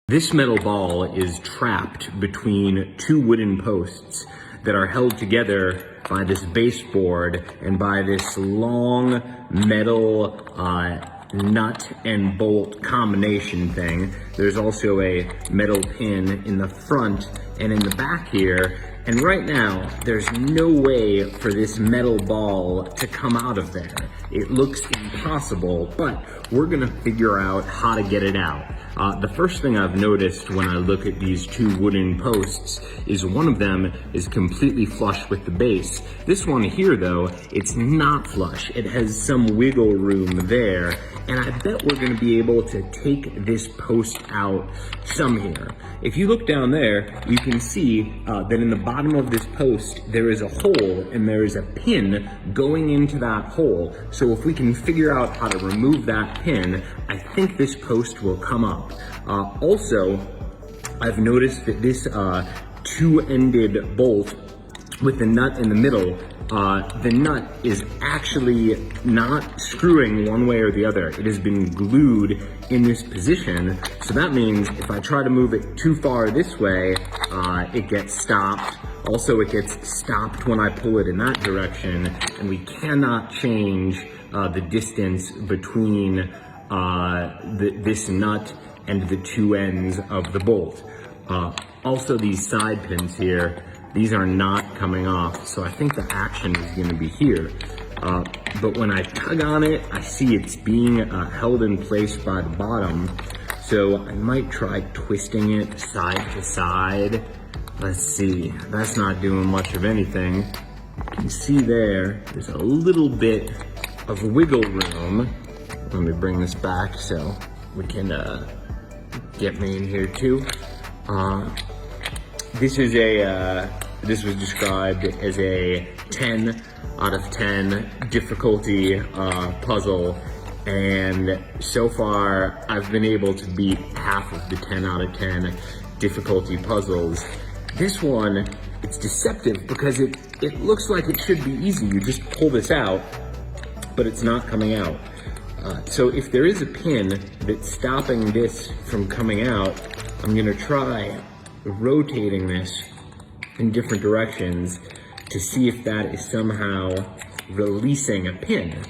This metal ball is trapped between two wooden posts that are held together by this baseboard and by this long metal nut and bolt combination thing. There's also a metal pin in the front and in the back here. And right now, there's no way for this metal ball to come out of there. It looks impossible, but we're gonna figure out how to get it out. The first thing I've noticed when I look at these two wooden posts is one of them is completely flush with the base. This one here though, it's not flush. It has some wiggle room there, and I bet we're gonna be able to take this post out some here. If you look down there, you can see that in the bottom of this post, there is a hole and there is a pin going into that hole. So if we can figure out how to remove that pin, I think this post will come up. Also, I've noticed that this two-ended bolt with the nut in the middle, the nut is actually not screwing one way or the other. It has been glued in this position. So that means if I try to move it too far this way, it gets stopped. Also, it gets stopped when I pull it in that direction, and we cannot change the distance between this nut and the two ends of the bolt. Also, these side pins here, these are not coming off, so I think the action is going to be here. But when I tug on it, I see it's being held in place by the bottom. So I might try twisting it side to side. Let's see, that's not doing much of anything. You can see there's a little bit of wiggle room. Let me bring this back so we can get me in here too. This was described as a 10 out of 10 difficulty puzzle, and so far I've been able to beat half of the 10 out of 10 difficulty puzzles. This one, it's deceptive because it looks like it should be easy. You just pull this out, but it's not coming out. So if there is a pin that's stopping this from coming out, I'm gonna try rotating this in different directions to see if that is somehow releasing a pin,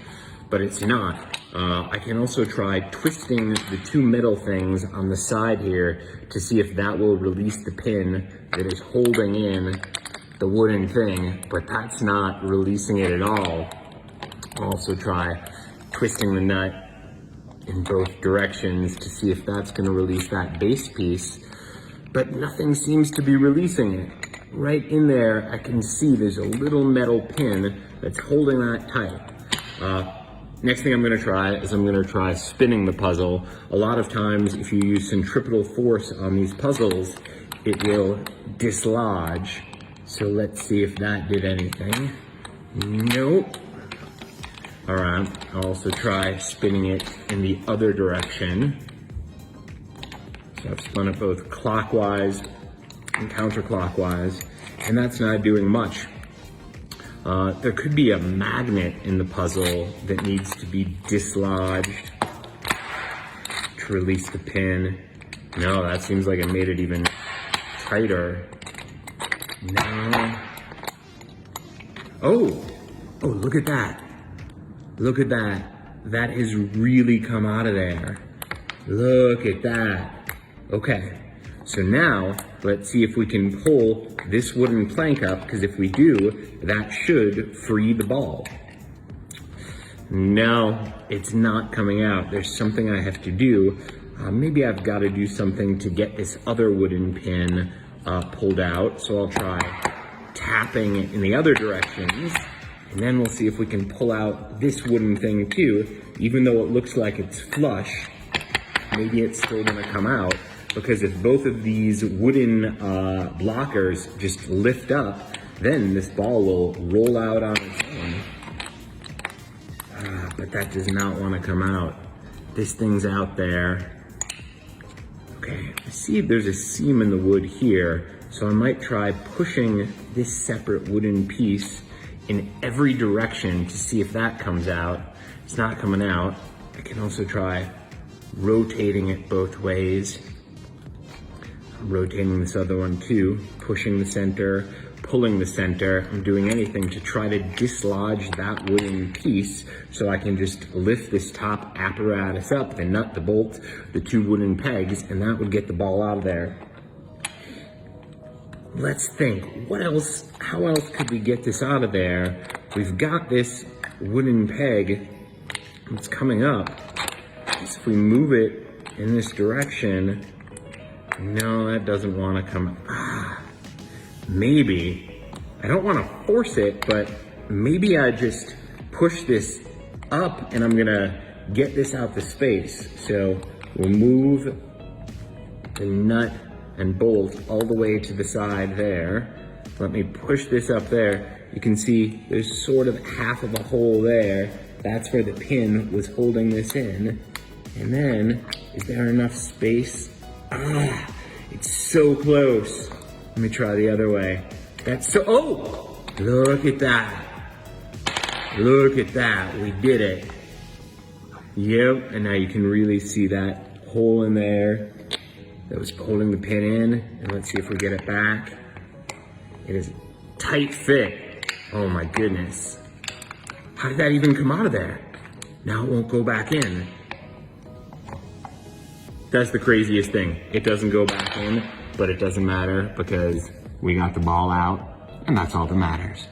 but it's not. I can also try twisting the two metal things on the side here to see if that will release the pin that is holding in the wooden thing, but that's not releasing it at all. I'll also try twisting the nut in both directions to see if that's going to release that base piece, but nothing seems to be releasing it. Right in there, I can see there's a little metal pin that's holding that tight. Next thing I'm going to try is I'm going to try spinning the puzzle. A lot of times, if you use centripetal force on these puzzles, it will dislodge. So let's see if that did anything. Nope. All right, I'll also try spinning it in the other direction. So I've spun it both clockwise and counterclockwise, and that's not doing much. There could be a magnet in the puzzle that needs to be dislodged to release the pin. No, that seems like it made it even tighter. No. Oh, look at that. Look at that. That has really come out of there. Look at that. Okay, so now let's see if we can pull this wooden plank up, because if we do, that should free the ball. No, it's not coming out. There's something I have to do. Maybe I've got to do something to get this other wooden pin pulled out. So I'll try tapping in the other directions, and then we'll see if we can pull out this wooden thing too. Even though it looks like it's flush, maybe it's still gonna come out, because if both of these wooden blockers just lift up, then this ball will roll out on its own. But that does not want to come out. This thing's out there. Okay, I see there's a seam in the wood here, so I might try pushing this separate wooden piece in every direction to see if that comes out. It's not coming out. I can also try rotating it both ways. rotating this other one too, pushing the center, pulling the center. I'm doing anything to try to dislodge that wooden piece so I can just lift this top apparatus up, the nut, the bolt, the two wooden pegs, and that would get the ball out of there. Let's think, how else could we get this out of there? We've got this wooden peg that's coming up. If we move it in this direction, no, that doesn't want to come. Maybe, I don't want to force it, but maybe I just push this up and I'm gonna get this out the space. So we'll move the nut and bolt all the way to the side there. Let me push this up there. You can see there's sort of half of a hole there. That's where the pin was holding this in. And then, is there enough space? It's so close. Let me try the other way. Oh, look at that. Look at that, we did it. Yep, and now you can really see that hole in there that was holding the pin in. And let's see if we get it back. It is a tight fit. Oh my goodness. How did that even come out of there? Now it won't go back in. That's the craziest thing. It doesn't go back in, but it doesn't matter because we got the ball out, and that's all that matters.